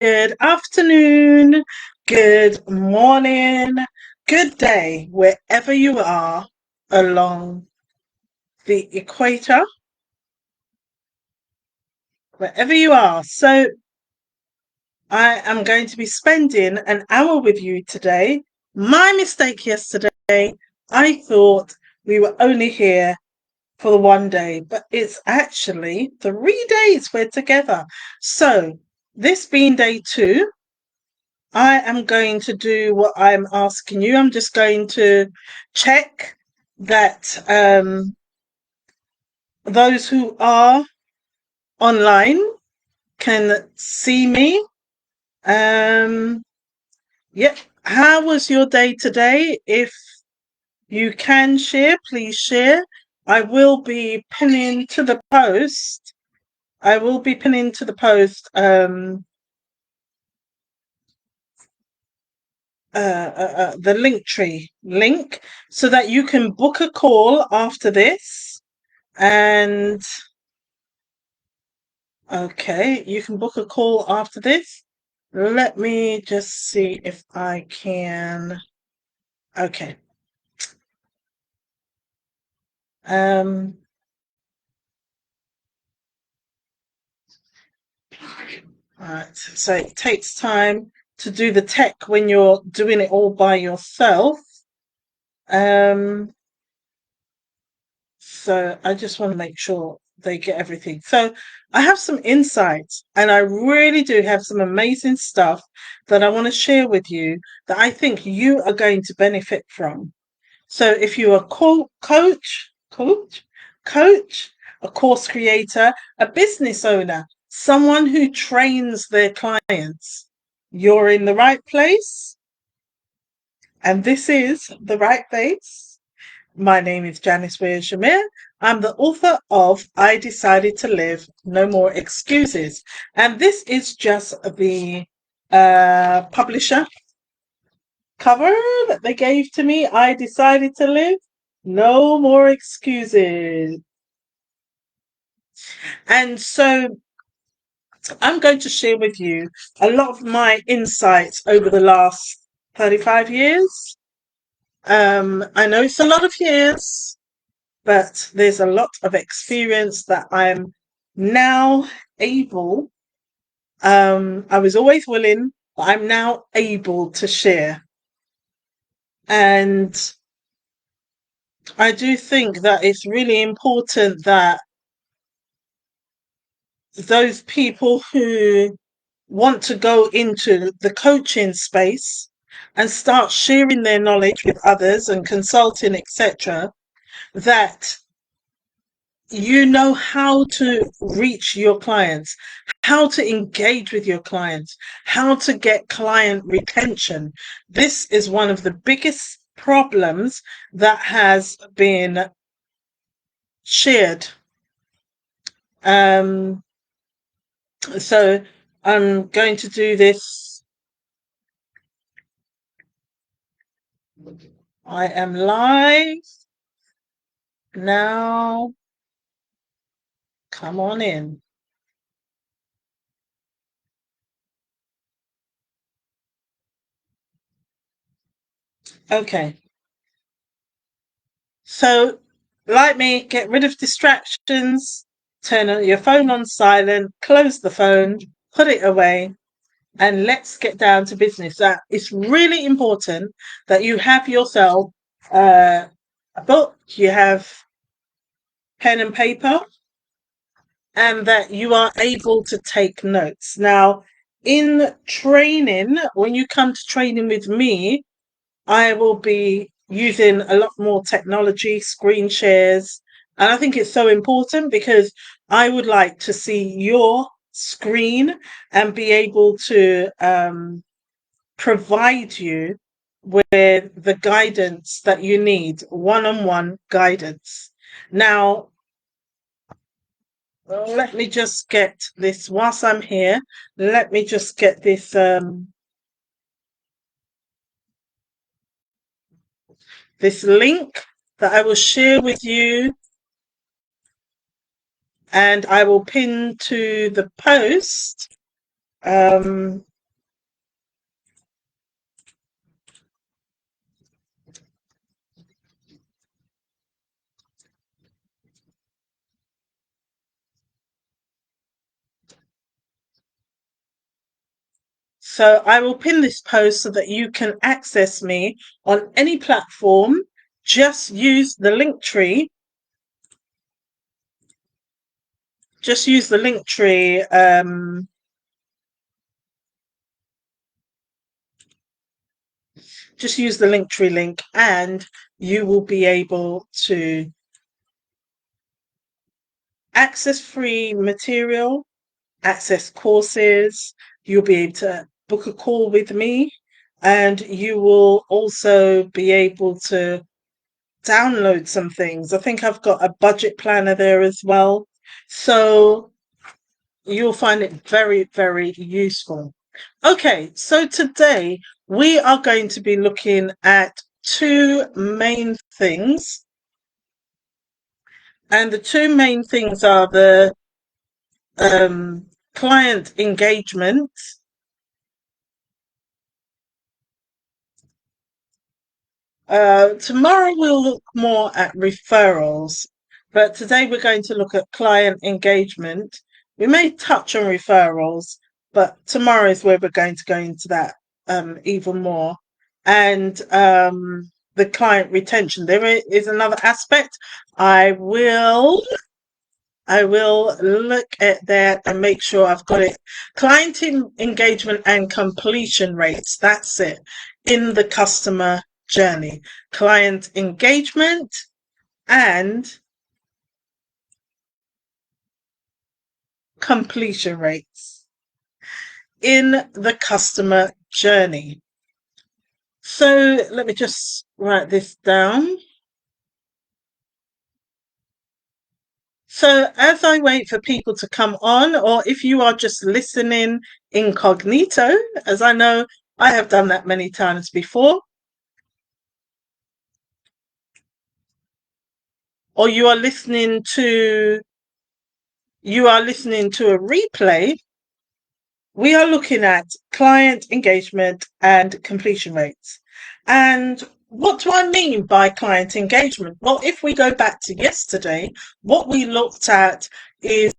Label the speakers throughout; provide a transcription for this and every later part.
Speaker 1: Good afternoon, good morning, good day, wherever you are along the equator, wherever you are. So, I am going to be spending an hour with you today. My mistake yesterday, I thought we were only here for the one day, but it's actually 3 days we're together. So, this being day 2, I am going to do what I'm asking you. I'm just going to check that those who are online can see me. Yep. How was your day today? If you can share, please share. I will be pinning to the post. I will be pinning to the post the Linktree link so that you can book a call after this. And okay, you can book a call after this. Let me just see if I can. Okay. Um. Alright. So it takes time to do the tech when you're doing it all by yourself. Um. So I just want to make sure they get everything. So I have some insights, and I really do have some amazing stuff that I want to share with you that I think you are going to benefit from. So if you're a coach, a course creator, a business owner, someone who trains their clients, you're in the right place, and this is the right place. My name is Janice Weir-Germia. I'm the author of I Decided to Live, No More Excuses. And this is just the publisher cover that they gave to me. I Decided to Live, No More Excuses. And so I'm going to share with you a lot of my insights over the last 35 years. I know it's a lot of years, but there's a lot of experience that I'm now able. I was always willing, but I'm now able to share. And I do think that it's really important that those people who want to go into the coaching space and start sharing their knowledge with others and consulting, etc., that you know how to reach your clients, how to engage with your clients, how to get client retention. This is one of the biggest problems that has been shared. So I'm going to do this. I am live now. Come on in. Okay. So, like me, get rid of distractions, turn your phone on silent, close the phone, put it away, and let's get down to business. That it's really important that you have yourself a book, you have pen and paper, and that you are able to take notes. Now, in training, when you come to training with me, I will be using a lot more technology, screen shares. And I think it's so important because I would like to see your screen and be able to provide you with the guidance that you need, one-on-one guidance. Now, let me just get this whilst I'm here. Let me just get this this link that I will share with you, and I will pin to the post. So I will pin this post so that you can access me on any platform. Just use the link tree. Just use the link tree. Just use the link tree link, and you will be able to access free material, access courses. You'll be able to book a call with me, and you will also be able to download some things. I think I've got a budget planner there as well. So you'll find it very, very useful. Okay, so today we are going to be looking at two main things. And the two main things are the client engagement. Tomorrow we'll look more at referrals, but today we're going to look at client engagement. We may touch on referrals, but tomorrow is where we're going to go into that even more. And the client retention. There is another aspect. I will look at that and make sure I've got it. Client engagement and completion rates. That's it. In the customer journey. Client engagement and completion rates in the customer journey. So let me just write this down. So as I wait for people to come on, or if you are just listening incognito, as I know I have done that many times before, or you are listening to a replay, we are looking at client engagement and completion rates. And what do I mean by client engagement? Well, if we go back to yesterday, what we looked at is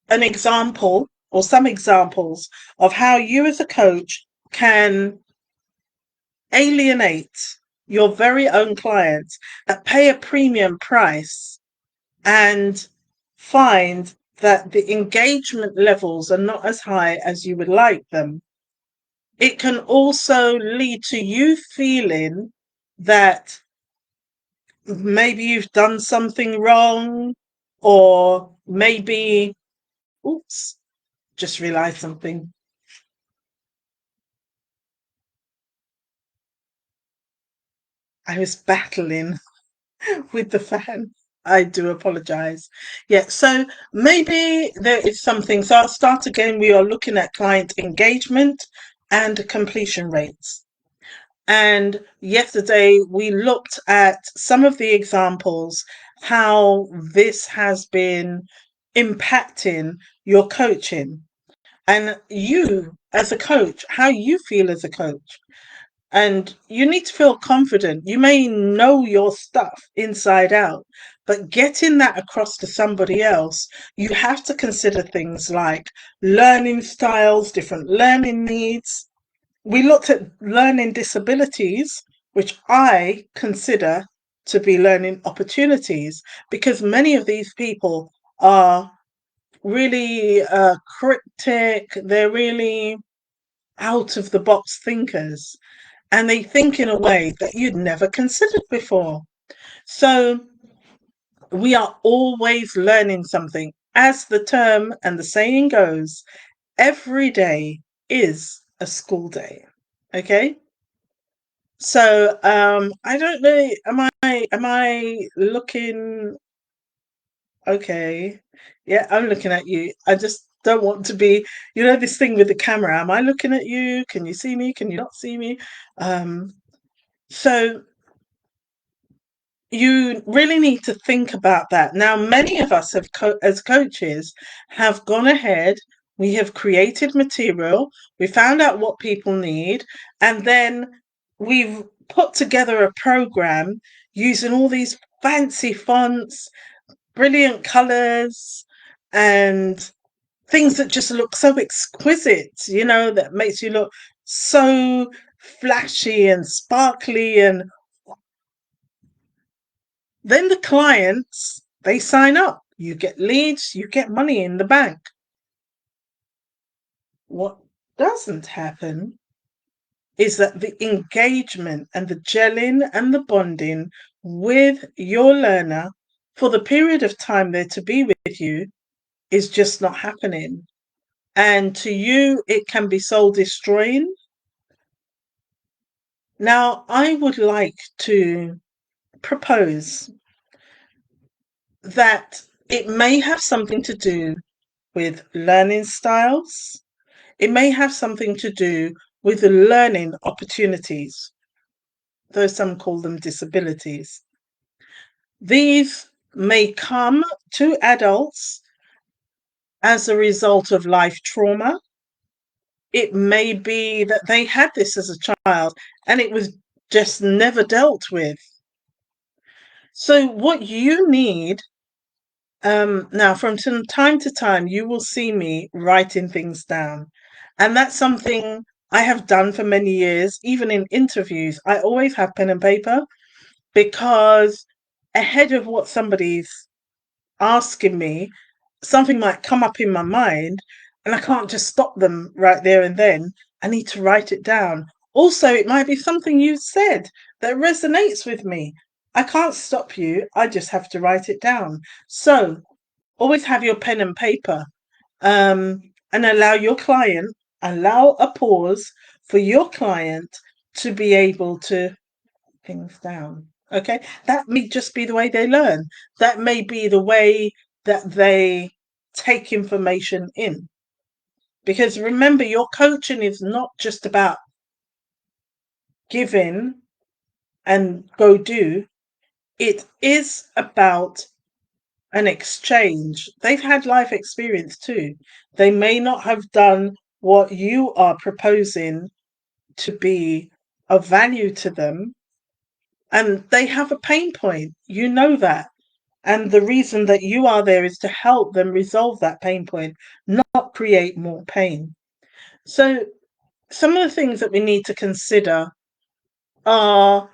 Speaker 1: an example or some examples of how you as a coach can alienate your very own clients that pay a premium price and find that the engagement levels are not as high as you would like them. It can also lead to you feeling that maybe you've done something wrong, or maybe, oops, just realized something. I was battling with the fan. I do apologize. Yeah, so maybe there is something. So I'll start again. We are looking at client engagement and completion rates. And yesterday we looked at some of the examples, how this has been impacting your coaching and you as a coach, how you feel as a coach. And you need to feel confident. You may know your stuff inside out, but getting that across to somebody else, you have to consider things like learning styles, different learning needs. We looked at learning disabilities, which I consider to be learning opportunities, because many of these people are really cryptic, they're really out of the box thinkers, and they think in a way that you'd never considered before. So we are always learning something. As the term and the saying goes, every day is a school day. Okay? So I don't know, am I looking okay? Yeah, I'm looking at you. I just don't want to be, this thing with the camera. Am I looking at you? Can you see me? Can you not see me? Um so you really need to think about that. Now, many of us as coaches have gone ahead, we have created material, we found out what people need, and then we've put together a program using all these fancy fonts, brilliant colors, and things that just look so exquisite, that makes you look so flashy and sparkly. And then the clients, they sign up. You get leads, you get money in the bank. What doesn't happen is that the engagement and the gelling and the bonding with your learner for the period of time they're to be with you is just not happening. And to you, it can be soul destroying. Now, I would like to propose that it may have something to do with learning styles. It may have something to do with the learning opportunities, though some call them disabilities. These may come to adults as a result of life trauma. It may be that they had this as a child and it was just never dealt with. So, what you need now, from time to time, you will see me writing things down. And that's something I have done for many years. Even in interviews, I always have pen and paper because ahead of what somebody's asking me, something might come up in my mind and I can't just stop them right there and then. I need to write it down. Also, it might be something you said that resonates with me. I can't stop you. I just have to write it down. So always have your pen and paper, and allow a pause for your client to be able to things down. Okay, that may just be the way they learn. That may be the way that they take information in. Because remember, your coaching is not just about giving and go do, it is about an exchange. They've had life experience too. They may not have done what you are proposing to be of value to them, and they have a pain point. You know that. And the reason that you are there is to help them resolve that pain point, not create more pain. So, some of the things that we need to consider are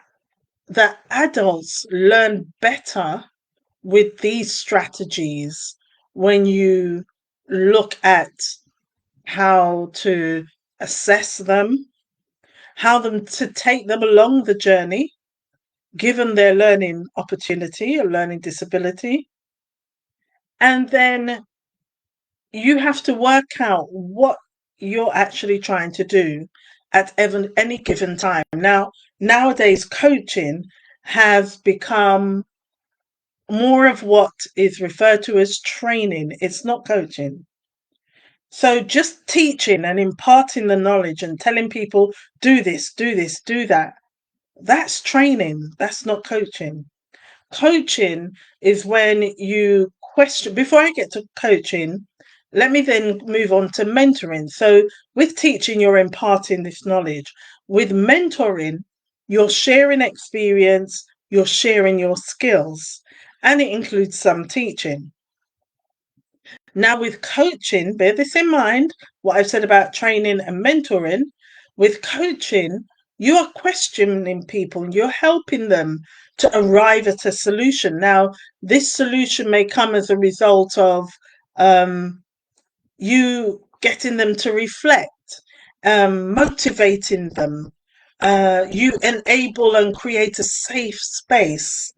Speaker 1: that adults learn better with these strategies when you look at how to assess them, how to take them along the journey, given their learning opportunity or learning disability. And then you have to work out what you're actually trying to do at any given time. Now, nowadays, coaching has become more of what is referred to as training. It's not coaching. So just teaching and imparting the knowledge and telling people, do this, do this, do that, that's training. That's not coaching. Coaching is when you question. Before I get to coaching, let me then move on to mentoring. So with teaching, you're imparting this knowledge. With mentoring, you're sharing experience, you're sharing your skills, and it includes some teaching. Now, with coaching, bear this in mind, what I've said about training and mentoring. With coaching, you are questioning people, you're helping them to arrive at a solution. Now, this solution may come as a result of you getting them to reflect, motivating them. You enable and create a safe space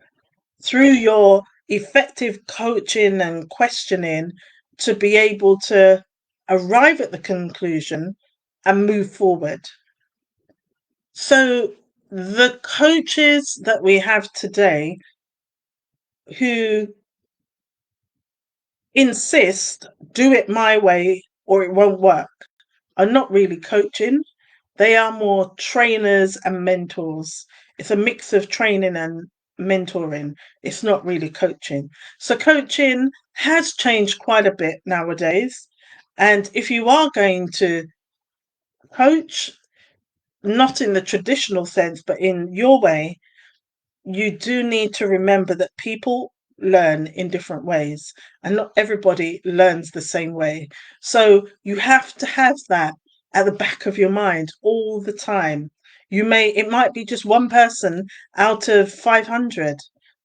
Speaker 1: through your effective coaching and questioning to be able to arrive at the conclusion and move forward. So, the coaches that we have today who insist, do it my way or it won't work, are not really coaching. They are more trainers and mentors. It's a mix of training and mentoring. It's not really coaching. So coaching has changed quite a bit nowadays. And if you are going to coach, not in the traditional sense, but in your way, you do need to remember that people learn in different ways, and not everybody learns the same way. So you have to have that at the back of your mind all the time. It might be just one person out of 500,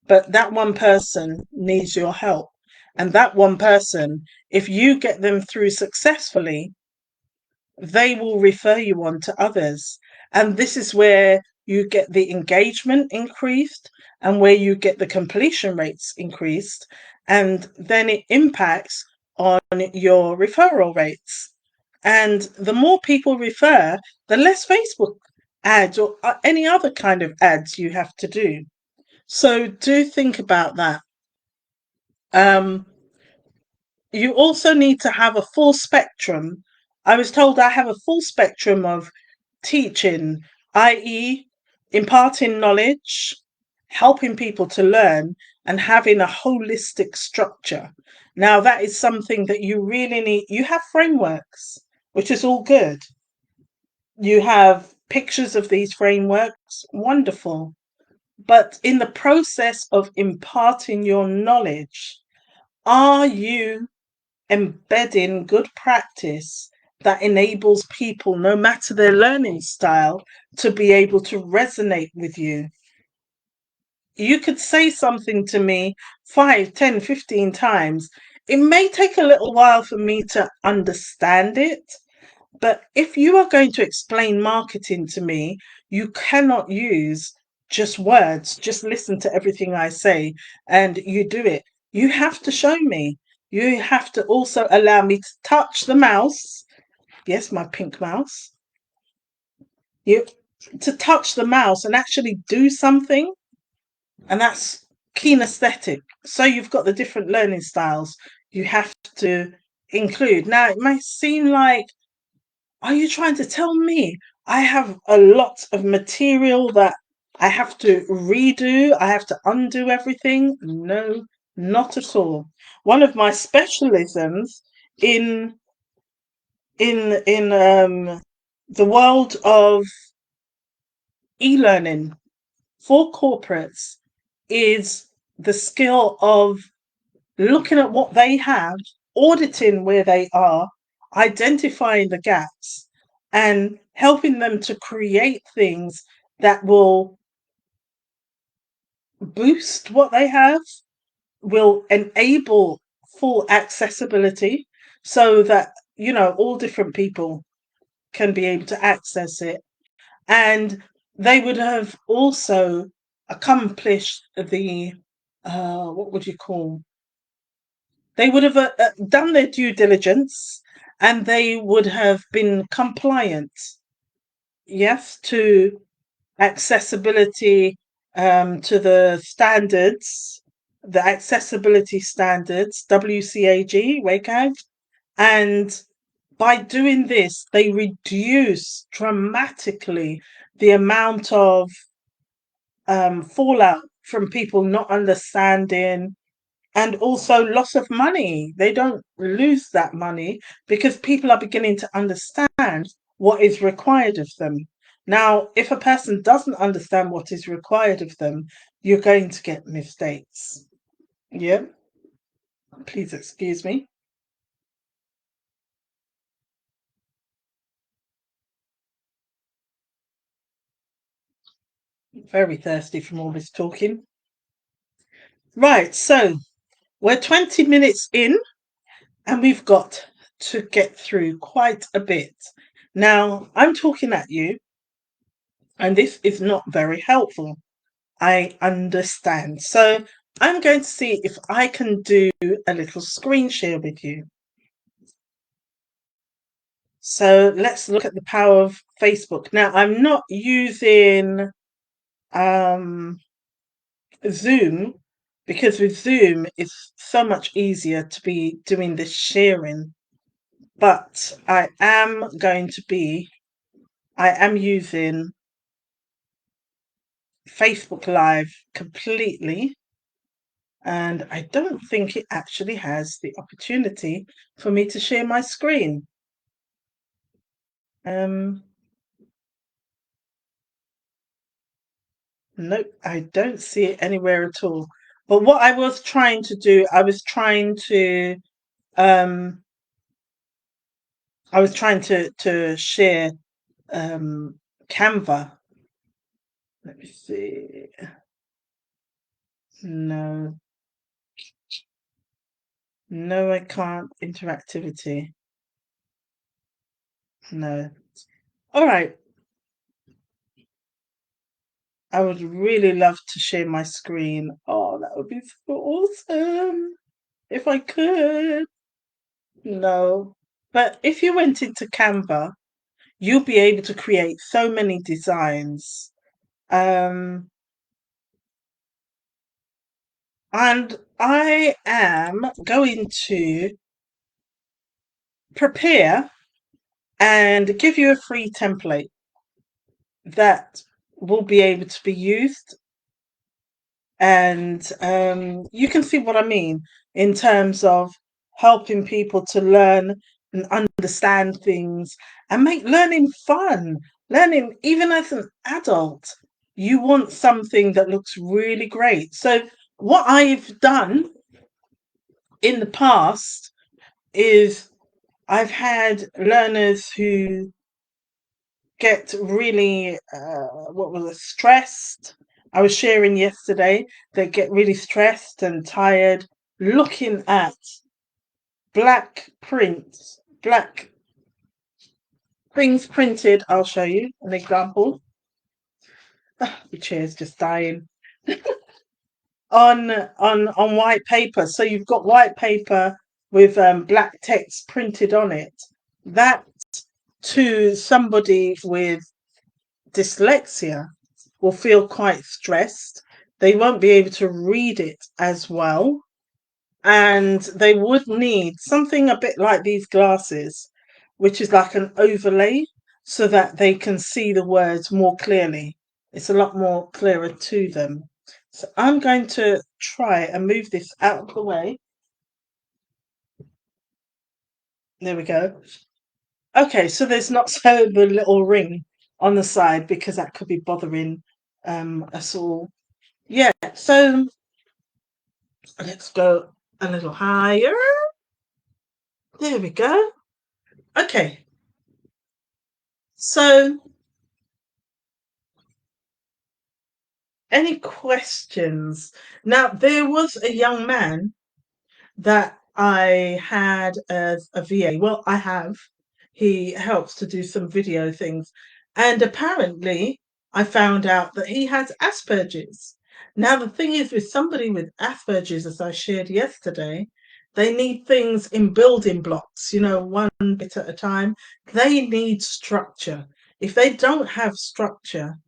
Speaker 1: but that one person needs your help. And that one person, if you get them through successfully, they will refer you on to others. And this is where you get the engagement increased and where you get the completion rates increased. And then it impacts on your referral rates. And the more people refer, the less Facebook ads or any other kind of ads you have to do. So do think about that. Um, you also need to have a full spectrum. I was told I have a full spectrum of teaching, i.e., imparting knowledge, helping people to learn, and having a holistic structure. Now, that is something that you really need. You have frameworks, which is all good. You have pictures of these frameworks, wonderful. But in the process of imparting your knowledge, are you embedding good practice that enables people, no matter their learning style, to be able to resonate with you? You could say something to me 5, 10, 15 times. It may take a little while for me to understand it, but if you are going to explain marketing to me, you cannot use just words, just listen to everything I say and you do it. You have to show me. You have to also allow me to touch the mouse. Yes, my pink mouse. You to touch the mouse and actually do something, and that's kinesthetic. So you've got the different learning styles you have to include. Now, it may seem like, are you trying to tell me I have a lot of material that I have to redo? I have to undo everything? No, not at all. One of my specialisms in in the world of e-learning for corporates is the skill of looking at what they have, auditing where they are, identifying the gaps, and helping them to create things that will boost what they have, will enable full accessibility so that, all different people can be able to access it. And they would have also accomplished the, what would you call, they would have done their due diligence and they would have been compliant, yes, to accessibility, to the standards, the accessibility standards, WCAG, WCAG. And by doing this, they reduce dramatically the amount of fallout from people not understanding, and also loss of money. They don't lose that money because people are beginning to understand what is required of them. Now, if a person doesn't understand what is required of them, you're going to get mistakes. Yeah, please excuse me. Very thirsty from all this talking. Right, so we're 20 minutes in and we've got to get through quite a bit. Now, I'm talking at you, and this is not very helpful. I understand. So I'm going to see if I can do a little screen share with you. So let's look at the power of Facebook. Now, I'm not using Zoom because with Zoom it's so much easier to be doing this sharing. But I am using Facebook Live completely, and I don't think it actually has the opportunity for me to share my screen. Nope, I don't see it anywhere at all. But what I was trying to do, um, I was trying to share Canva. Let me see. No, no, I can't. Interactivity. No. All right. I would really love to share my screen. Oh, that would be so awesome if I could. No. But if you went into Canva, you'll be able to create so many designs. Um, and I am going to prepare and give you a free template that will be able to be used. And you can see what I mean in terms of helping people to learn and understand things and make learning fun. Learning, even as an adult, you want something that looks really great. So, what I've done in the past is I've had learners who get really what was it, stressed. I was sharing yesterday, they get really stressed and tired looking at black prints, black things printed. I'll show you an example. The chair's just dying. On white paper. So you've got white paper with black text printed on it. That, to somebody with dyslexia, will feel quite stressed. They won't be able to read it as well. And they would need something a bit like these glasses, which is like an overlay so that they can see the words more clearly. It's a lot more clearer to them. So I'm going to try and move this out of the way. There we go. Okay, so there's not so the little ring on the side because that could be bothering us all. Yeah, so let's go a little higher. There we go. Okay, so any questions? Now, there was a young man that I had as a VA. Well, I have. He helps to do some video things. And apparently, I found out that he has Asperger's. Now, the thing is, with somebody with Asperger's, as I shared yesterday, they need things in building blocks, one bit at a time. They need structure. If they don't have structure,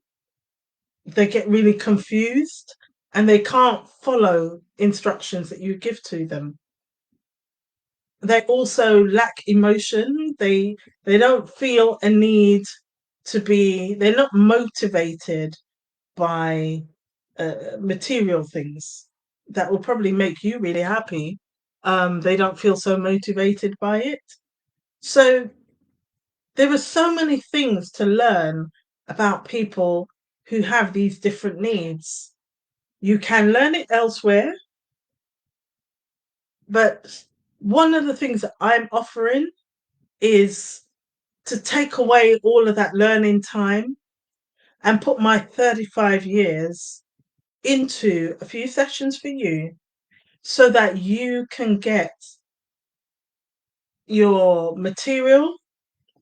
Speaker 1: they get really confused and they can't follow instructions that you give to them. They also lack emotion. They don't feel a need to be. They're not motivated by material things that will probably make you really happy. They don't feel so motivated by it. So there are so many things to learn about people who have these different needs. You can learn it elsewhere, but one of the things that I'm offering is to take away all of that learning time and put my 35 years into a few sessions for you so that you can get your material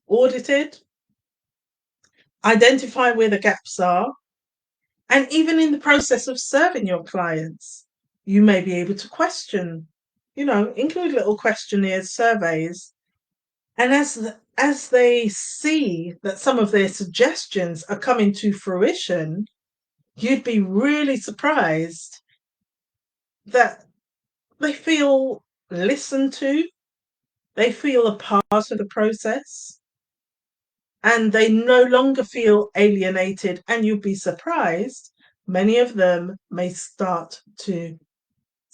Speaker 1: audited, identify where the gaps are, and even in the process of serving your clients, you may be able to question, include little questionnaires, surveys. And as they see that some of their suggestions are coming to fruition, you'd be really surprised that they feel listened to, they feel a part of the process, and they no longer feel alienated. And you'd be surprised, many of them may start to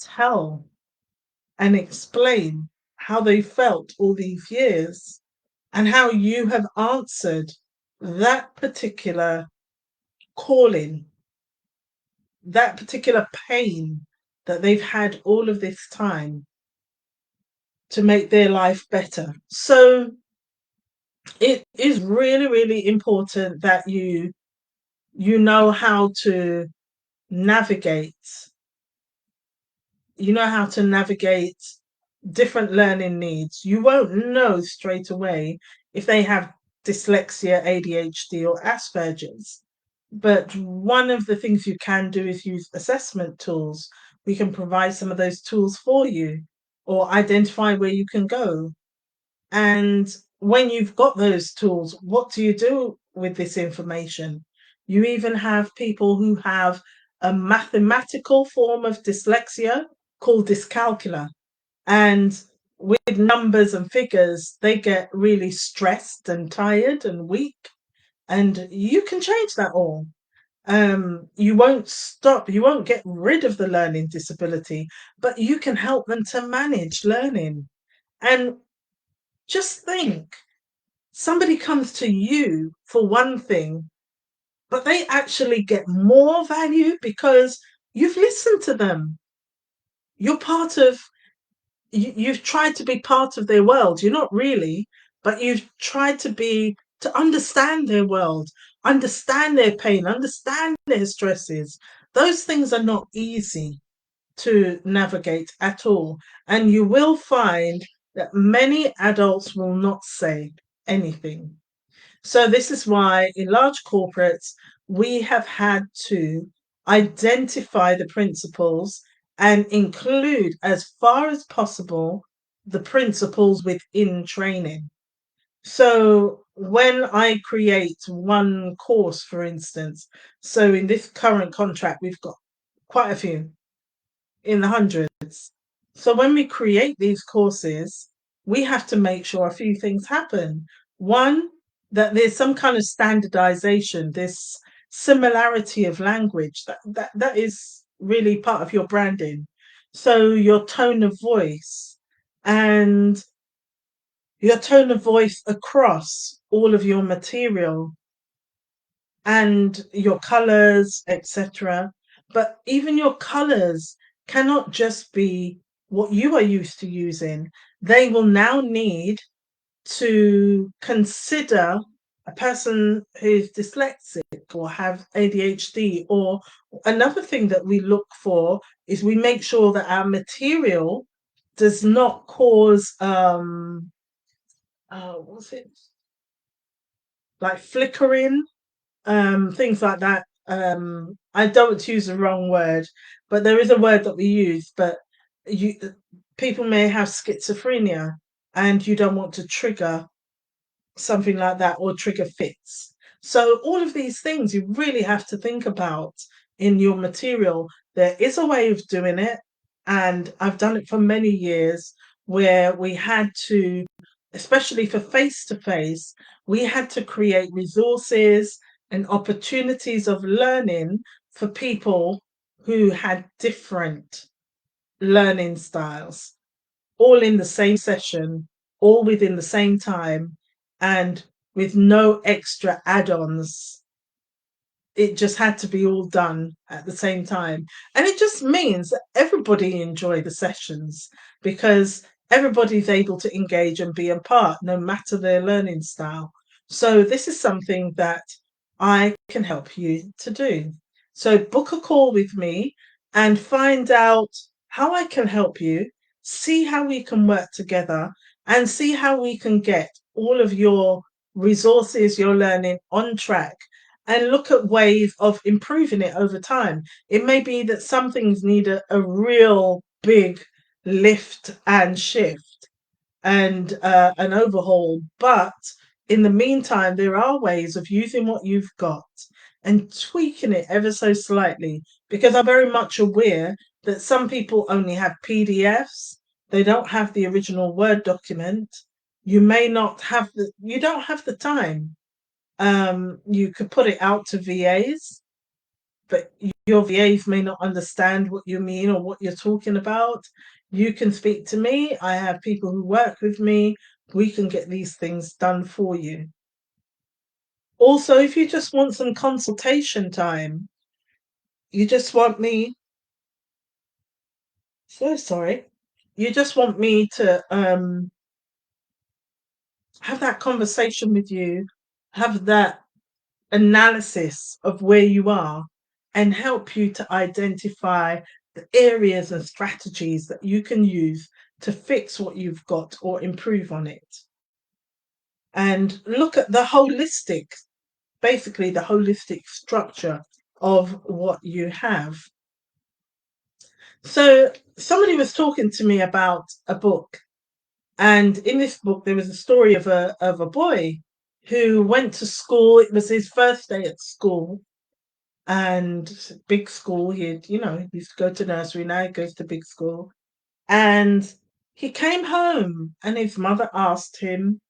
Speaker 1: tell and explain how they felt all these years and how you have answered that particular calling, that particular pain that they've had all of this time to make their life better. So it is really, really important that you know how to navigate navigate different learning needs. You won't know straight away if they have dyslexia, ADHD, or Asperger's. But one of the things you can do is use assessment tools. We can provide some of those tools for you or identify where you can go. And when you've got those tools, what do you do with this information? You even have people who have a mathematical form of dyslexia called dyscalculia. And with numbers and figures, they get really stressed and tired and weak. And you can change that all. You won't stop, you won't get rid of the learning disability, but you can help them to manage learning. And just think, somebody comes to you for one thing, but they actually get more value because you've listened to them. You're part of, you've tried to be part of their world. You're not really, but you've tried to understand their world, understand their pain, understand their stresses. Those things are not easy to navigate at all. And you will find that many adults will not say anything. So, this is why in large corporates, we have had to identify the principles and include, as far as possible, the principles within training. So, when I create one course, for instance, so in this current contract, we've got quite a few in the hundreds. So when we create these courses, we have to make sure a few things happen. One, that there's some kind of standardization, this similarity of language that is really part of your branding. So your tone of voice and your tone of voice across all of your material and your colors, etc. But even your colors cannot just be what you are used to using. They will now need to consider a person who's dyslexic or have ADHD. Or another thing that we look for is we make sure that our material does not cause what's it, like flickering, things like that. I don't want to use the wrong word, but there is a word that we use. But you, people may have schizophrenia, and you don't want to trigger something like that or trigger fits. So all of these things you really have to think about in your material. There is a way of doing it, and I've done it for many years where we had to, especially for face to face, we had to create resources and opportunities of learning for people who had different learning styles, all in the same session, all within the same time, and with no extra add ons. It just had to be all done at the same time. And it just means that everybody enjoy the sessions because everybody's able to engage and be a part, no matter their learning style. So this is something that I can help you to do. So book a call with me and find out how I can help you, see how we can work together, and see how we can get all of your resources, your learning on track, and look at ways of improving it over time. It may be that some things need a real big lift and shift and an overhaul, but in the meantime, there are ways of using what you've got and tweaking it ever so slightly, because I'm very much aware that some people only have PDFs, they don't have the original Word document. You may not have you don't have the time. You could put it out to VAs, but your VAs may not understand what you mean or what you're talking about. You can speak to me. I have people who work with me. We can get these things done for you. Also, if you just want some consultation time, you just want me So sorry. You just want me to have that conversation with you, have that analysis of where you are, and help you to identify the areas and strategies that you can use to fix what you've got or improve on it. And look at the holistic, basically, the holistic structure of what you have. So, somebody was talking to me about a book, and in this book, there was a story of a boy who went to school. It was his first day at school, and big school. He used to go to nursery. Now he goes to big school, and he came home, and his mother asked him,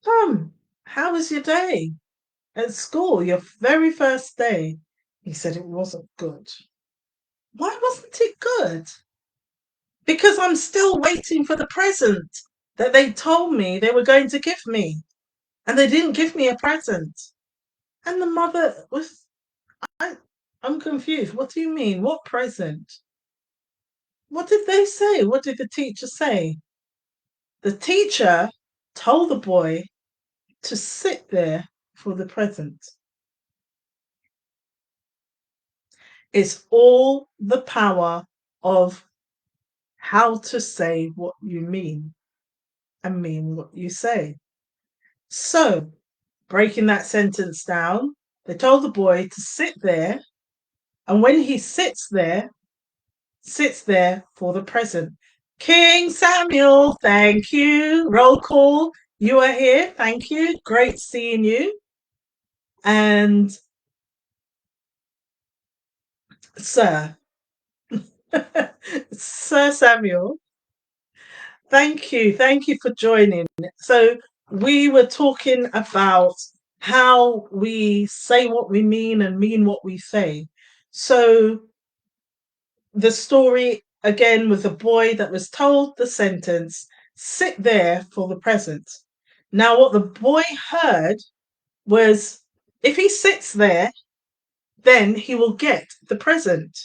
Speaker 1: "Tom, how was your day at school? Your very first day?" He said it wasn't good. Why wasn't it good? Because I'm still waiting for the present that they told me they were going to give me, and they didn't give me a present. And the mother was, I, I'm confused. What do you mean? What present? What did they say? What did the teacher say? The teacher told the boy to sit there for the present. It's all the power of how to say what you mean and mean what you say. So, breaking that sentence down, they told the boy to sit there, and when he sits there for the present. King Samuel, thank you. Roll call. You are here. Thank you. Great seeing you. And Sir, Sir Samuel, thank you. Thank you for joining. So, we were talking about how we say what we mean and mean what we say. So, the story again was a boy that was told the sentence, sit there for the present. Now, what the boy heard was, if he sits there, then he will get the present.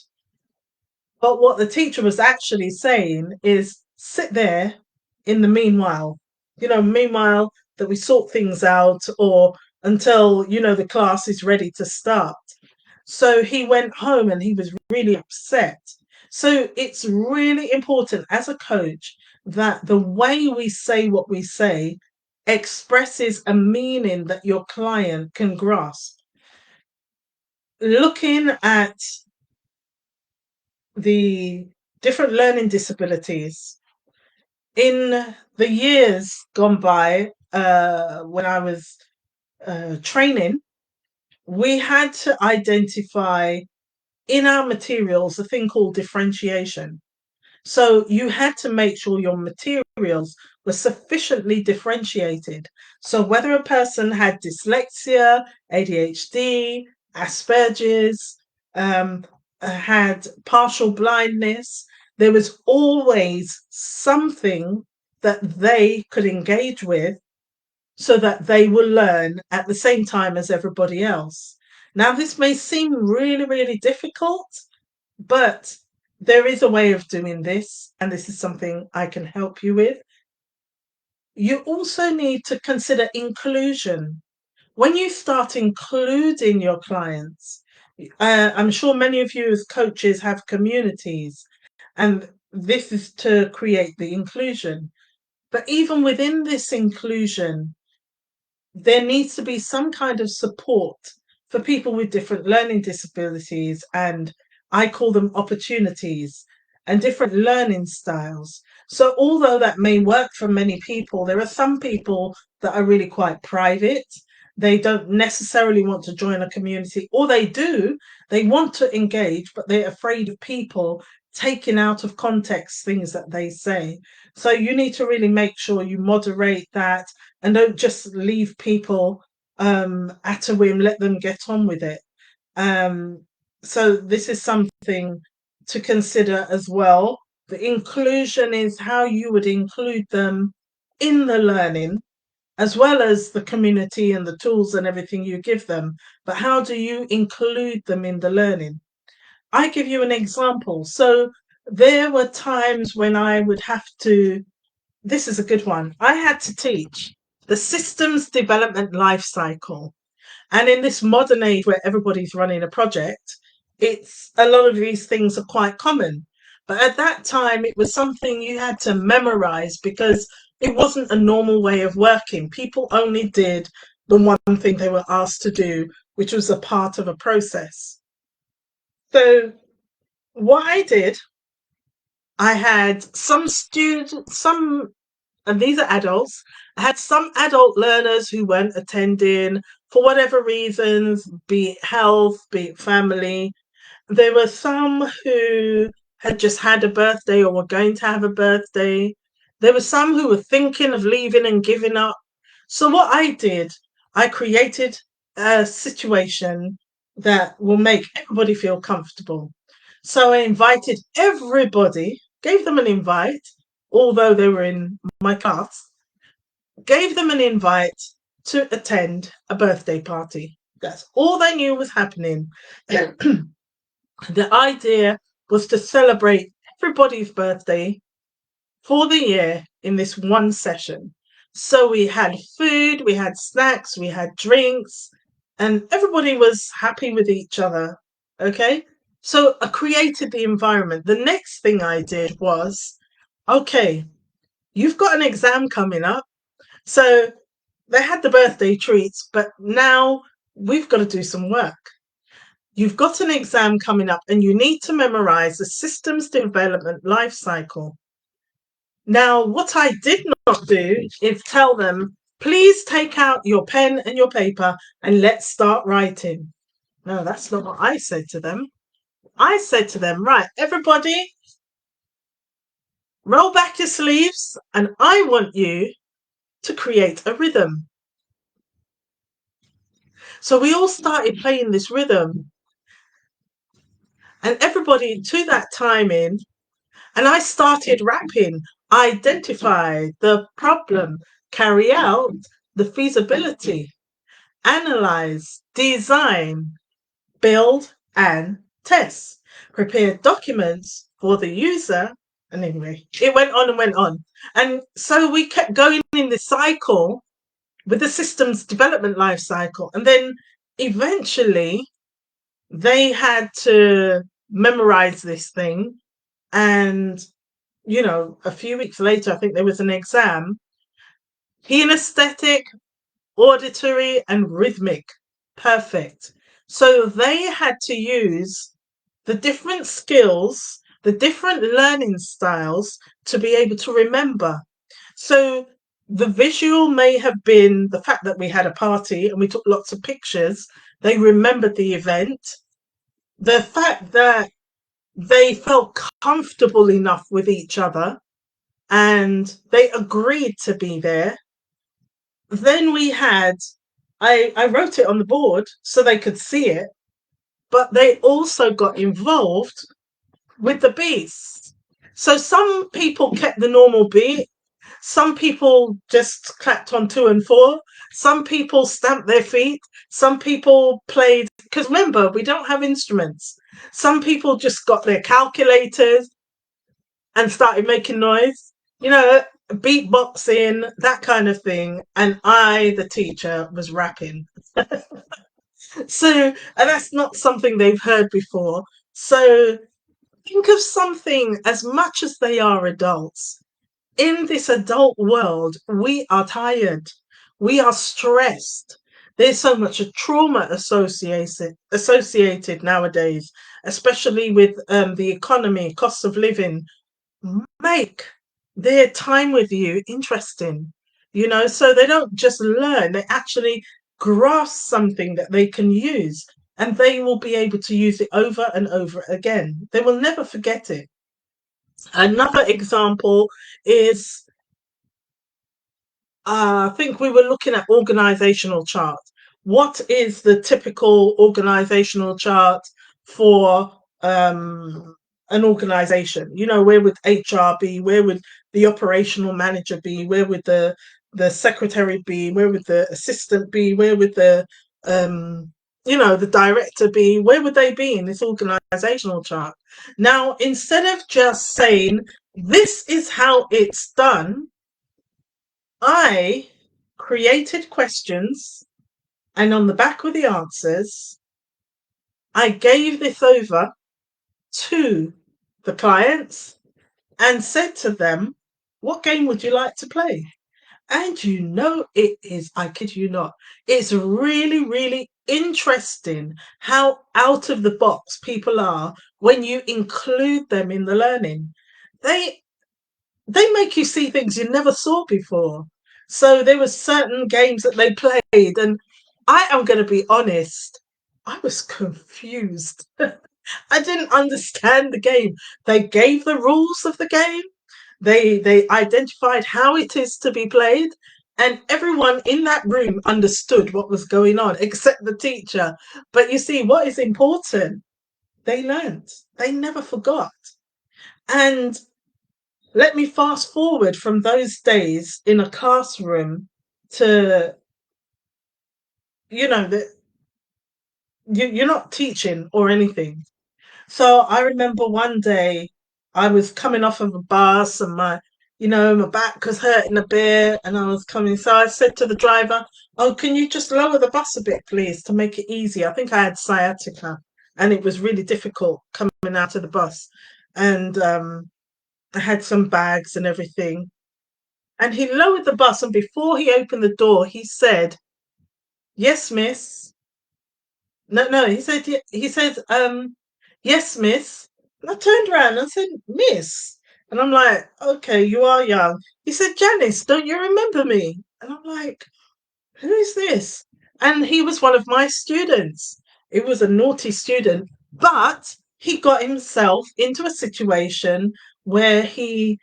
Speaker 1: But what the teacher was actually saying is, sit there in the meanwhile. Meanwhile that we sort things out, or until, the class is ready to start. So he went home and he was really upset. So it's really important as a coach that the way we say what we say expresses a meaning that your client can grasp. Looking at the different learning disabilities in the years gone by, when I was training, we had to identify in our materials a thing called differentiation. So you had to make sure your materials were sufficiently differentiated. So whether a person had dyslexia, ADHD, Asperger's, had partial blindness, there was always something that they could engage with so that they will learn at the same time as everybody else. Now, this may seem really, really difficult, but there is a way of doing this, and this is something I can help you with. You also need to consider inclusion. When you start including your clients, I'm sure many of you as coaches have communities, and this is to create the inclusion. But even within this inclusion, there needs to be some kind of support for people with different learning disabilities, and I call them opportunities, and different learning styles. So although that may work for many people, there are some people that are really quite private. They don't necessarily want to join a community, or they do, they want to engage, but they're afraid of people taking out of context things that they say. So you need to really make sure you moderate that and don't just leave people at a whim, let them get on with it. Um, so this is something to consider as well. The inclusion is how you would include them in the learning, as well as the community and the tools and everything you give them. But how do you include them in the learning? I give you an example. So there were times when I would have to, this is a good one. I had to teach the systems development life cycle. And in this modern age where everybody's running a project, it's a lot of these things are quite common. But at that time, it was something you had to memorize because it wasn't a normal way of working. People only did the one thing they were asked to do, which was a part of a process. So what I did, I had some students, and these are adults. I had some adult learners who weren't attending for whatever reasons, be it health, be it family. There were some who had just had a birthday or were going to have a birthday. There were some who were thinking of leaving and giving up. So, what I did, I created a situation that will make everybody feel comfortable. So, I invited everybody, gave them an invite, although they were in my class, gave them an invite to attend a birthday party. That's all they knew was happening. The idea was to celebrate everybody's birthday for the year in this one session. So we had food, we had snacks, we had drinks, and everybody was happy with each other. Okay. So I created the environment. The next thing I did was, okay, you've got an exam coming up. So they had the birthday treats, but now we've got to do some work. You've got an exam coming up and you need to memorize the systems development life cycle. Now, what I did not do is tell them, please take out your pen and your paper and let's start writing. No, that's not what I said to them. I said to them, right, everybody, roll back your sleeves and I want you to create a rhythm. So we all started playing this rhythm. And everybody to that time in, and I started rapping, identify the problem, carry out the feasibility, analyze, design, build, and test, prepare documents for the user. And anyway, it went on and went on. And so we kept going in this cycle with the systems development life cycle. And then eventually they had to memorize this thing. And, a few weeks later, I think there was an exam. Kinesthetic, auditory, and rhythmic. Perfect. So they had to use the different skills, the different learning styles to be able to remember. So the visual may have been the fact that we had a party and we took lots of pictures. They remembered the event. The fact that they felt comfortable enough with each other and they agreed to be there. Then we had, I wrote it on the board so they could see it, but they also got involved with the beats. So some people kept the normal beat. Some people just clapped on 2 and 4. Some people stamped their feet. Some people played, because remember, we don't have instruments. Some people just got their calculators and started making noise, beatboxing, that kind of thing. And I, the teacher, was rapping. So, and that's not something they've heard before. So think of something, as much as they are adults. In this adult world, we are tired. We are stressed. There's so much trauma associated nowadays, especially with the economy, cost of living. Make their time with you interesting, so they don't just learn, they actually grasp something that they can use, and they will be able to use it over and over again. They will never forget it. Another example is, I think we were looking at organizational chart. What is the typical organizational chart for an organization? Where would HR be? Where would the operational manager be? Where would the secretary be? Where would the assistant be? Where would the the director be? Where would they be in this organizational chart? Now, instead of just saying, this is how it's done, I created questions, and on the back with the answers, I gave this over to the clients and said to them, what game would you like to play? And it is, I kid you not, it's really, really interesting how out of the box people are when you include them in the learning. They they make you see things you never saw before. So there were certain games that they played, and I am going to be honest, I was confused. I didn't understand the game. They gave the rules of the game. They identified how it is to be played, and everyone in that room understood what was going on except the teacher. But you see, what is important? They learned. They never forgot. And let me fast forward from those days in a classroom to, that you're not teaching or anything. So I remember one day I was coming off of a bus, and my back was hurting a bit, and I was coming. So I said to the driver, "Oh, can you just lower the bus a bit, please, to make it easy?" I think I had sciatica, and it was really difficult coming out of the bus. And I had some bags and everything. And he lowered the bus, and before he opened the door, he said, "Yes, miss." No, no, he said, "Yes, miss." And I turned around and said, "Miss." And I'm like, "Okay, you are young." He said, "Janice, don't you remember me?" And I'm like, "Who is this?" And he was one of my students. It was a naughty student, but he got himself into a situation where he,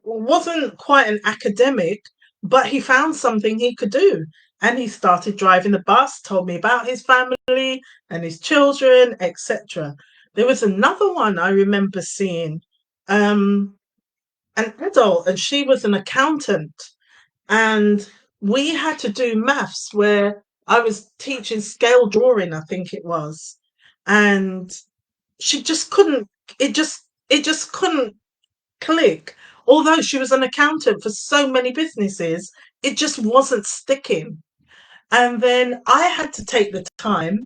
Speaker 1: wasn't quite an academic, but he found something he could do. And he started driving the bus, told me about his family and his children, etc. There was another one I remember seeing, um, an adult, and she was an accountant. And we had to do maths where I was teaching scale drawing, I think it was. And she just couldn't, it just couldn't click. Although she was an accountant for so many businesses, it just wasn't sticking. And then I had to take the time,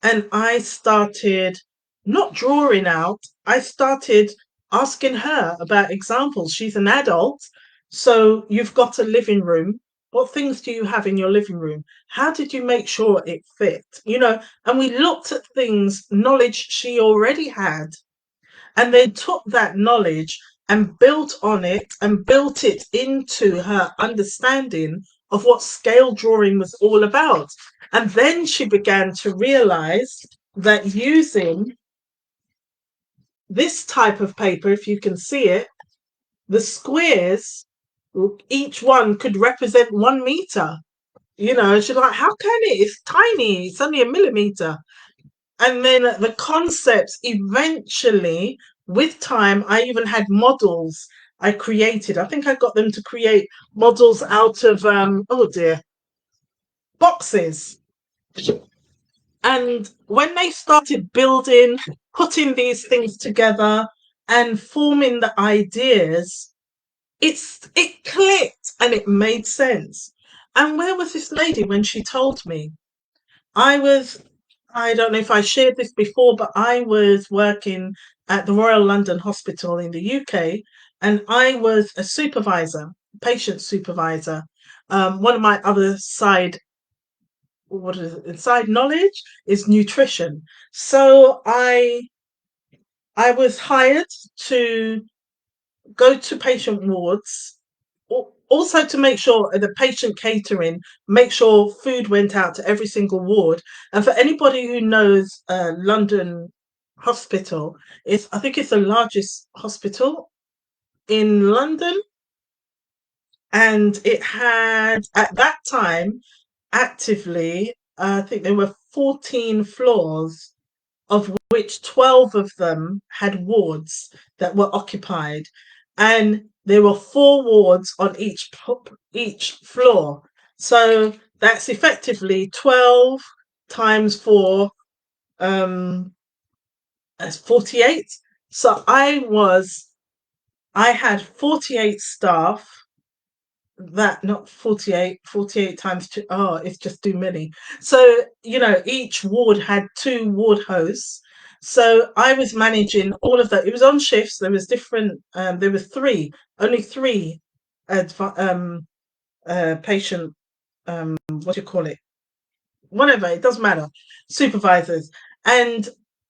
Speaker 1: and I started not drawing out, I started asking her about examples. She's an adult, so you've got a living room. What things do you have in your living room? How did you make sure it fit? And we looked at things, knowledge she already had, and then took that knowledge and built on it and built it into her understanding of what scale drawing was all about. And then she began to realize that using this type of paper, if you can see it, the squares, each one could represent 1 meter. She's like, how can it? It's tiny, it's only a millimeter. And then the concepts eventually, with time, I even had models I created. I think I got them to create models out of, oh dear, boxes. And when they started building, putting these things together and forming the ideas, it clicked and it made sense. And where was this lady when she told me? I don't know if I shared this before, but I was working at the Royal London Hospital in the UK, and I was a supervisor, patient supervisor. One of my other side knowledge is nutrition. So I was hired to go to patient wards, also to make sure the patient catering, make sure food went out to every single ward. And for anybody who knows London Hospital, I think it's the largest hospital in London, and it had at that time actively, I think there were 14 floors, of which 12 of them had wards that were occupied, and there were 4 wards on each floor. So that's effectively 12. times 4, that's 48. So I had 48 staff. That, not 48, 48 times two. Oh, it's just too many. So, each ward had 2 ward hosts. So I was managing all of that. It was on shifts. There was different, there were only three patient, what do you call it? Whatever, it doesn't matter. Supervisors. And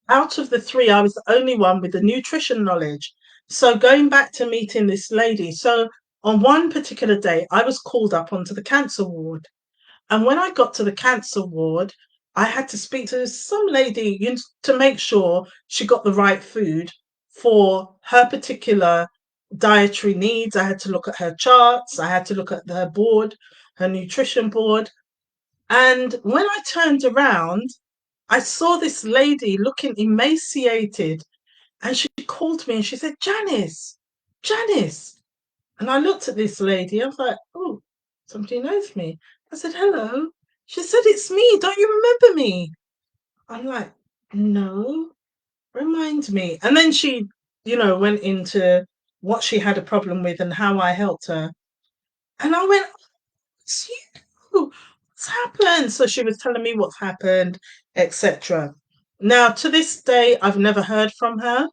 Speaker 1: out of the three, I was the only one with the nutrition knowledge. So going back to meeting this lady, so on one particular day, I was called up onto the cancer ward. And when I got to the cancer ward, I had to speak to some lady to make sure she got the right food for her particular dietary needs. I had to look at her charts. I had to look at her board, her nutrition board. And when I turned around, I saw this lady looking emaciated, and she called me and she said, Janice, Janice. And I looked at this lady. I was like, oh, somebody knows me. I said, hello. She said, it's me. Don't you remember me? I'm like, no, remind me. And then she, went into what she had a problem with and how I helped her. And I went, it's you. What's happened? So she was telling me what's happened, etc. Now, to this day, I've never heard from her.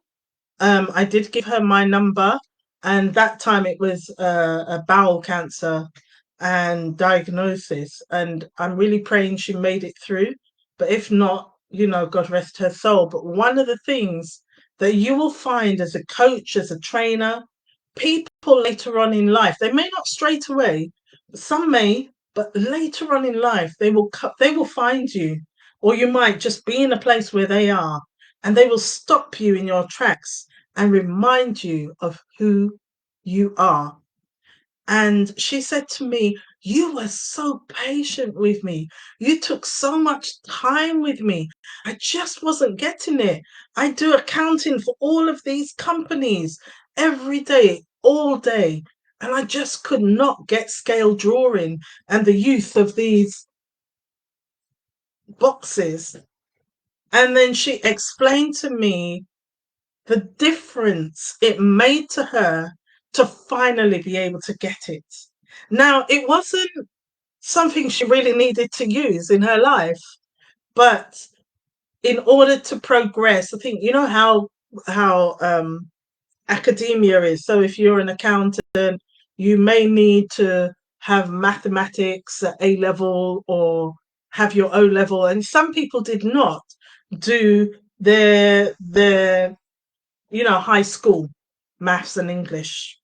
Speaker 1: I did give her my number, and that time it was a bowel cancer and diagnosis. And I'm really praying she made it through. But if not, God rest her soul. But one of the things that you will find as a coach, as a trainer, people later on in life, they may not straight away, some may, but later on in life, they will find you, or you might just be in a place where they are, and they will stop you in your tracks and remind you of who you are. And she said to me, you were so patient with me. You took so much time with me. I just wasn't getting it. I do accounting for all of these companies every day, all day. And I just could not get scale drawing and the use of these boxes. And then she explained to me the difference it made to her to finally be able to get it. Now, it wasn't something she really needed to use in her life, but in order to progress, I think how academia is. So if you're an accountant, you may need to have mathematics at A level or have your O level, and some people did not do their high school maths and English.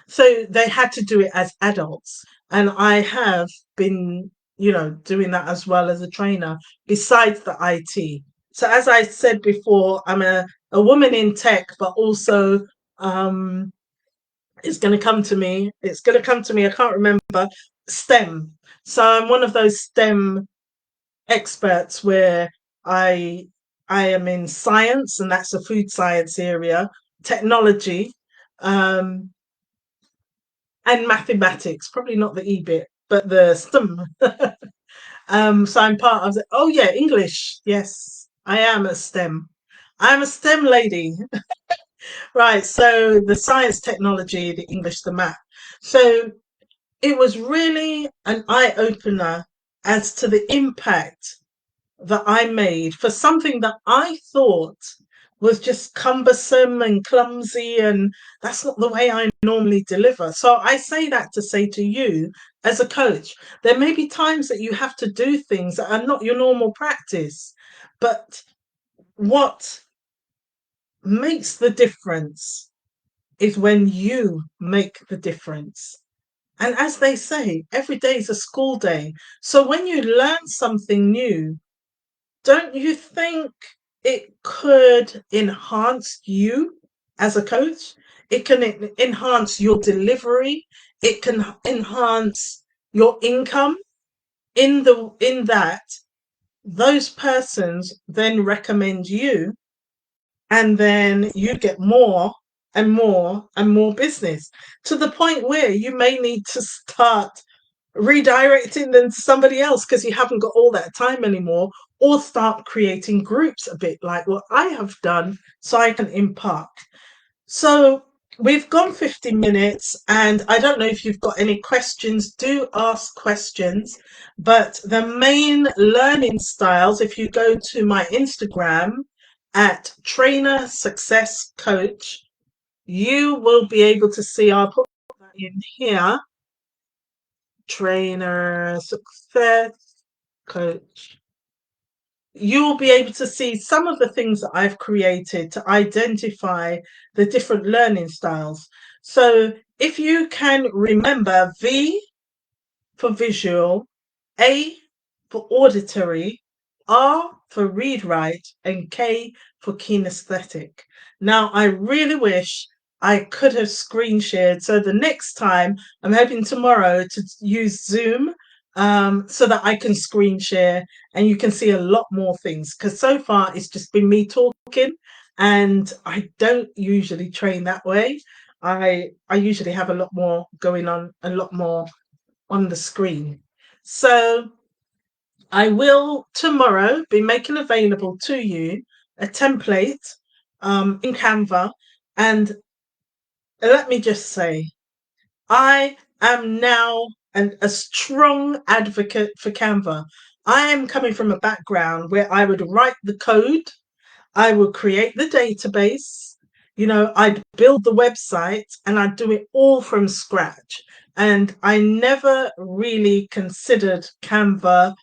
Speaker 1: So they had to do it as adults. And I have been, doing that as well as a trainer, besides the IT. So as I said before, I'm a woman in tech, but also it's going to come to me. It's going to come to me. I can't remember STEM. So I'm one of those STEM experts where I I am in science, and that's a food science area, technology, um, and mathematics. Probably not the E bit, but the STEM. So I'm part of the. Oh yeah, English. Yes, I am a STEM. I'm a STEM lady. Right. So the science, technology, the English, the math. So it was really an eye opener as to the impact that I made for something that I thought was just cumbersome and clumsy, and that's not the way I normally deliver. So I say that to say to you, as a coach, there may be times that you have to do things that are not your normal practice, but what makes the difference is when you make the difference. And as they say, every day is a school day. So when you learn something new, don't you think it could enhance you as a coach? It can enhance your delivery. It can enhance your income in that those persons then recommend you, and then you get more and more and more business, to the point where you may need to start redirecting them to somebody else because you haven't got all that time anymore, or start creating groups a bit like what I have done so I can impart. So we've gone 50 minutes, and I don't know if you've got any questions. Do ask questions. But the main learning styles, if you go to my Instagram at Trainer Success Coach, you will be able to see, I'll put that in here, Trainer Success Coach. You'll be able to see some of the things that I've created to identify the different learning styles. So if you can remember, V for visual, A for auditory, R for read write, and K for kinesthetic. Now, I really wish I could have screen shared. So the next time, I'm hoping tomorrow to use Zoom so that I can screen share and you can see a lot more things. Because so far it's just been me talking, and I don't usually train that way. I usually have a lot more going on, a lot more on the screen. So I will tomorrow be making available to you a template in Canva. And let me just say, I am now a strong advocate for Canva. I am coming from a background where I would write the code, I would create the database, I'd build the website, and I'd do it all from scratch. And I never really considered Canva.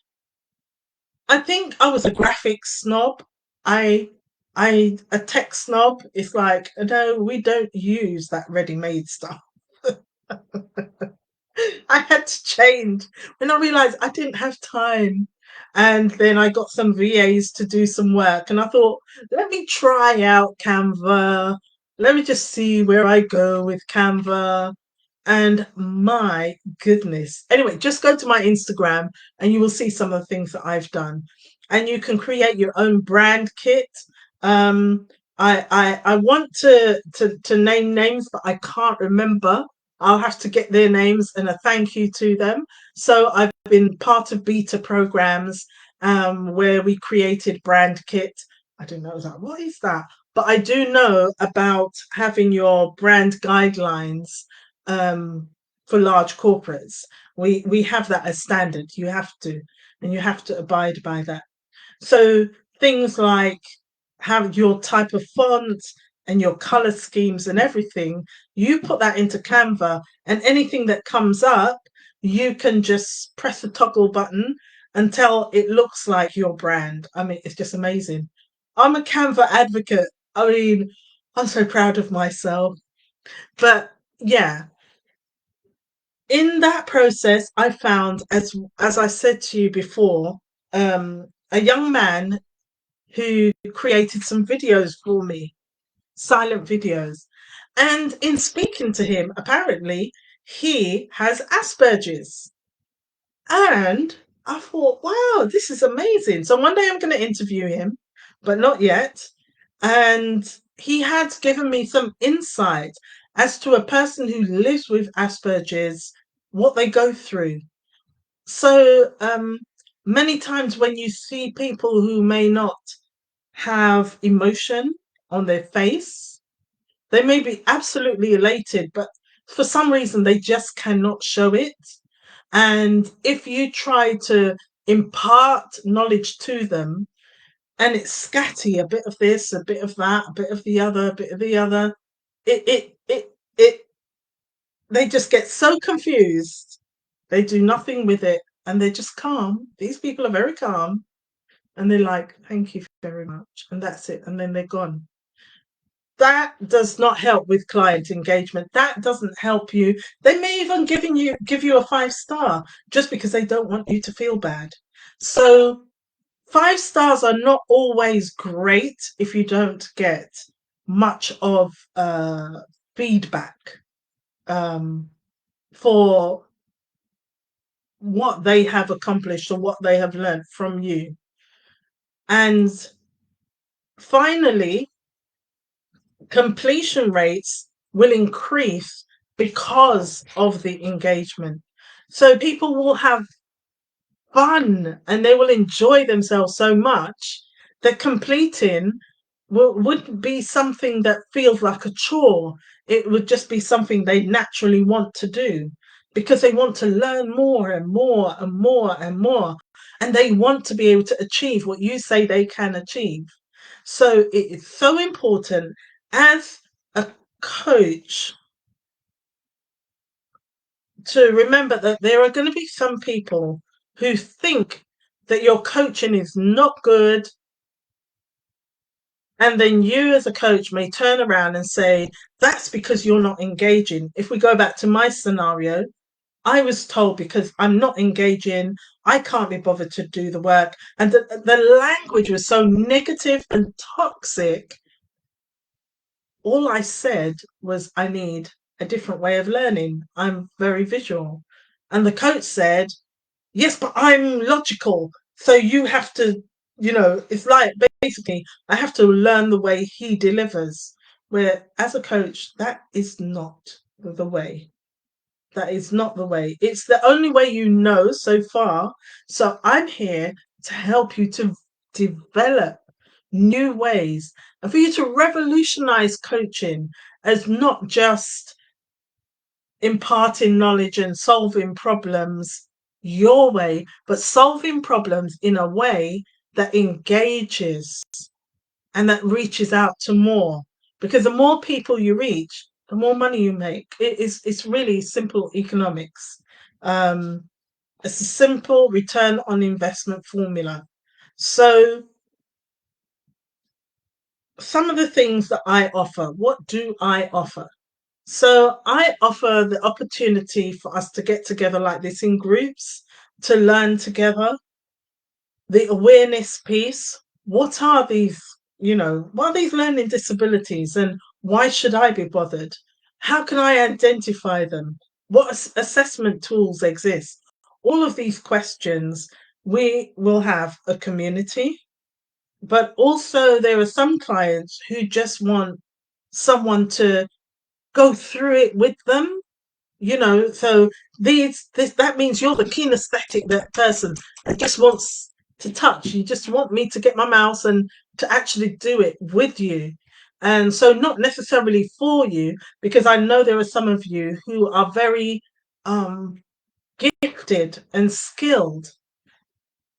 Speaker 1: I think I was a graphics snob. I a tech snob. It's like, no, we don't use that ready-made stuff. I had to change when I realized I didn't have time. And then I got some VAs to do some work, and I thought, let me try out Canva. Let me just see where I go with Canva. And my goodness. Anyway, just go to my Instagram and you will see some of the things that I've done. And you can create your own brand kit. I want to name names, but I can't remember. I'll have to get their names and a thank you to them. So I've been part of beta programs where we created brand kit. I don't know, I was like, what is that? But I do know about having your brand guidelines for large corporates. We have that as standard. You have to, and you have to abide by that. So things like have your type of font and your color schemes and everything, you put that into Canva, and anything that comes up, you can just press the toggle button until it looks like your brand. I mean, it's just amazing. I'm a Canva advocate. I mean, I'm so proud of myself. But yeah, in that process, I found, as I said to you before, a young man who created some videos for me, silent videos. And in speaking to him, apparently he has Asperger's. And I thought, wow, this is amazing. So one day I'm going to interview him, but not yet. And he had given me some insight as to a person who lives with Asperger's, what they go through. So many times when you see people who may not have emotion on their face, they may be absolutely elated, but for some reason they just cannot show it. And if you try to impart knowledge to them and it's scatty, a bit of this, a bit of that, a bit of the other, a bit of the other, it they just get so confused. They do nothing with it, and they're just calm. These people are very calm, and they're like, thank you very much, and that's it, and then they're gone. That does not help with client engagement. That doesn't help you. They may even give you a 5-star just because they don't want you to feel bad. So 5 stars are not always great if you don't get much of feedback for what they have accomplished or what they have learned from you. And finally, completion rates will increase because of the engagement. So people will have fun and they will enjoy themselves so much that completing wouldn't be something that feels like a chore. It would just be something they naturally want to do because they want to learn more and more and more and more. And they want to be able to achieve what you say they can achieve. So it is so important as a coach to remember that there are going to be some people who think that your coaching is not good. And then you, as a coach, may turn around and say, that's because you're not engaging. If we go back to my scenario, I was told because I'm not engaging, I can't be bothered to do the work. And the language was so negative and toxic. All I said was, I need a different way of learning. I'm very visual. And the coach said, yes, but I'm logical. So you have to, it's like basically I have to learn the way he delivers. Where as a coach, that is not the way. That is not the way. It's the only way you know so far. So I'm here to help you to develop new ways and for you to revolutionize coaching as not just imparting knowledge and solving problems your way, but solving problems in a way that engages and that reaches out to more. Because the more people you reach, the more money you make. It's really simple economics. It's a simple return on investment formula. So some of the things that I offer, what do I offer? So I offer the opportunity for us to get together like this in groups, to learn together, the awareness piece. What are these, what are these learning disabilities and why should I be bothered? How can I identify them? What assessment tools exist? All of these questions, we will have a community, but also there are some clients who just want someone to go through it with them, so that means you're the kinesthetic, that person that just wants to touch. You just want me to get my mouse and to actually do it with you. And so not necessarily for you, because I know there are some of you who are very gifted and skilled,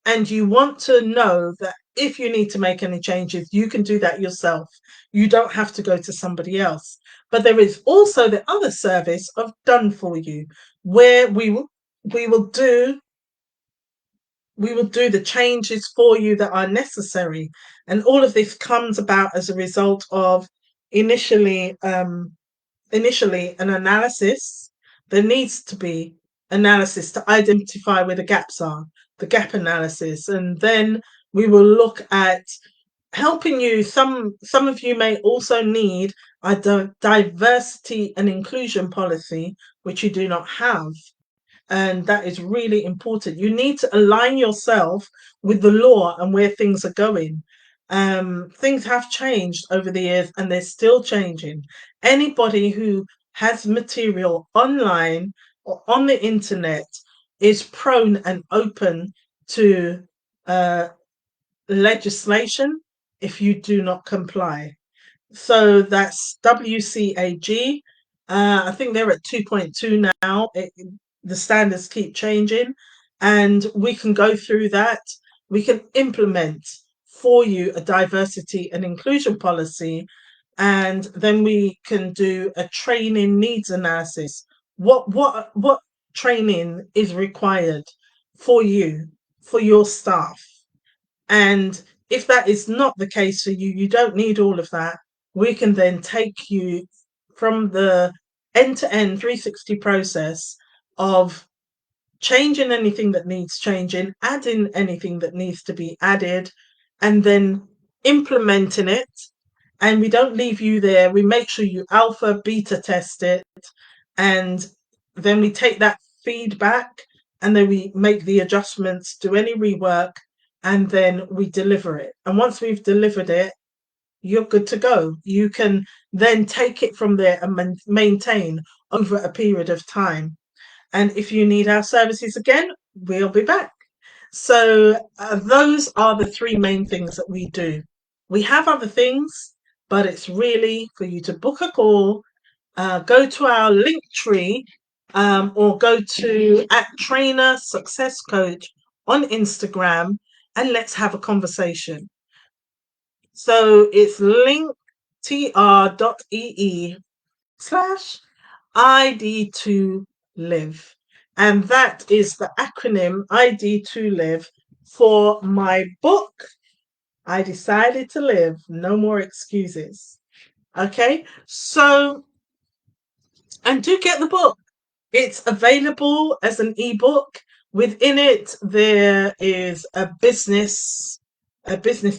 Speaker 1: and you want to know that if you need to make any changes, you can do that yourself. You don't have to go to somebody else. But there is also the other service of done for you, where we will do the changes for you that are necessary. And all of this comes about as a result of initially an analysis. There needs to be analysis to identify where the gaps are, the gap analysis, and then we will look at helping you. Some of you may also need a diversity and inclusion policy, which you do not have. And that is really important. You need to align yourself with the law and where things are going. Things have changed over the years and they're still changing. Anybody who has material online or on the internet is prone and open to legislation if you do not comply. So that's WCAG. I think they're at 2.2 now. The standards keep changing, and we can go through that. We can implement for you a diversity and inclusion policy, and then we can do a training needs analysis. What training is required for you, for your staff? And if that is not the case for you, you don't need all of that. We can then take you from the end-to-end 360 process of changing anything that needs changing, adding anything that needs to be added, and then implementing it. And we don't leave you there. We make sure you alpha, beta test it, and then we take that feedback and then we make the adjustments, do any rework, and then we deliver it. And once we've delivered it, you're good to go. You can then take it from there and maintain over a period of time. And if you need our services again, we'll be back. So those are the three main things that we do. We have other things, but it's really for you to book a call, go to our link tree, or go to @Trainer Success Coach on Instagram, and let's have a conversation. So it's linktr.ee/ID2Live. And that is the acronym ID2Live for my book, I Decided to Live, No More Excuses. Okay, so, and do get the book. It's available as an ebook. Within it, there is a business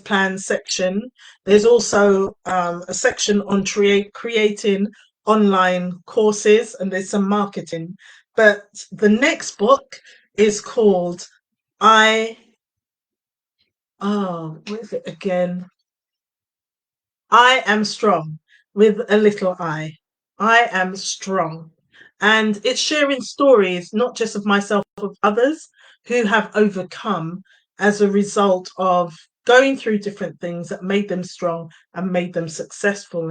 Speaker 1: plan section. There's also a section on creating online courses, and there's some marketing. But the next book is called what is it again? I Am Strong, with a little I. I am strong. And it's sharing stories, not just of myself, of others who have overcome as a result of going through different things that made them strong and made them successful.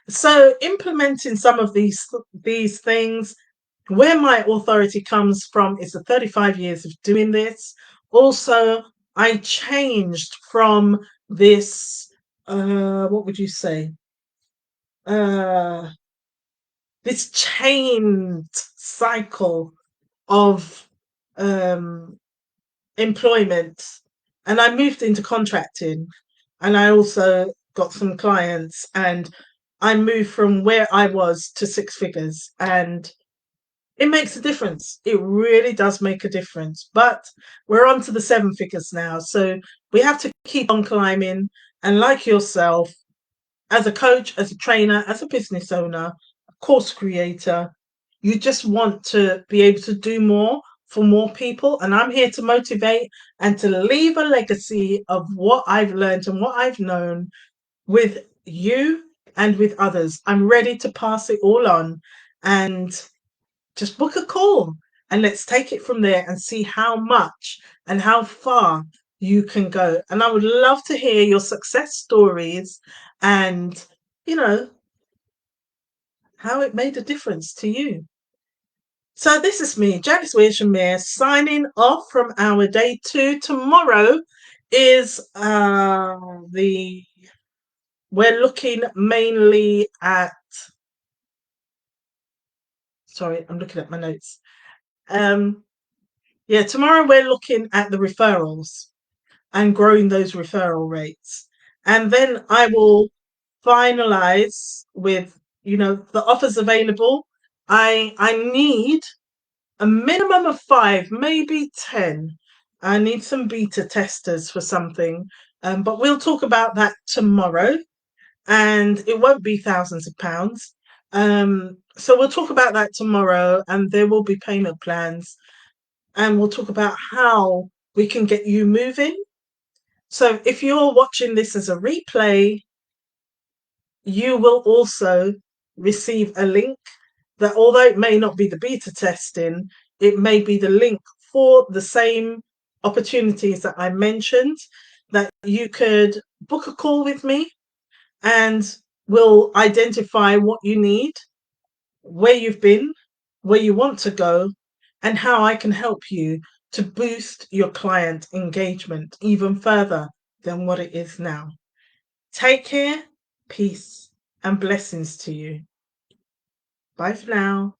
Speaker 1: So implementing some of these things, where my authority comes from is the 35 years of doing this. Also, I changed from this, what would you say? This chained cycle of employment. And I moved into contracting, and I also got some clients, and I moved from where I was to six figures. And it makes a difference. It really does make a difference. But we're on to the seven figures now. So we have to keep on climbing. And like yourself, as a coach, as a trainer, as a business owner, a course creator, you just want to be able to do more for more people. And I'm here to motivate and to leave a legacy of what I've learned and what I've known with you and with others. I'm ready to pass it all on, and just book a call and let's take it from there and see how much and how far you can go. And I would love to hear your success stories and, you know, how it made a difference to you. So this is me, Janice Weir-Germia, signing off from our day 2. Tomorrow is we're looking mainly at, sorry, I'm looking at my notes. Tomorrow we're looking at the referrals and growing those referral rates. And then I will finalize with, the offers available. I need a minimum of 5, maybe 10. I need some beta testers for something. But we'll talk about that tomorrow, and it won't be thousands of pounds. So we'll talk about that tomorrow, and there will be payment plans, and we'll talk about how we can get you moving. So if you're watching this as a replay, you will also receive a link that, although it may not be the beta testing, it may be the link for the same opportunities that I mentioned, that you could book a call with me and we'll identify what you need, where you've been, where you want to go, and how I can help you to boost your client engagement even further than what it is now. Take care, peace, and blessings to you. Bye for now.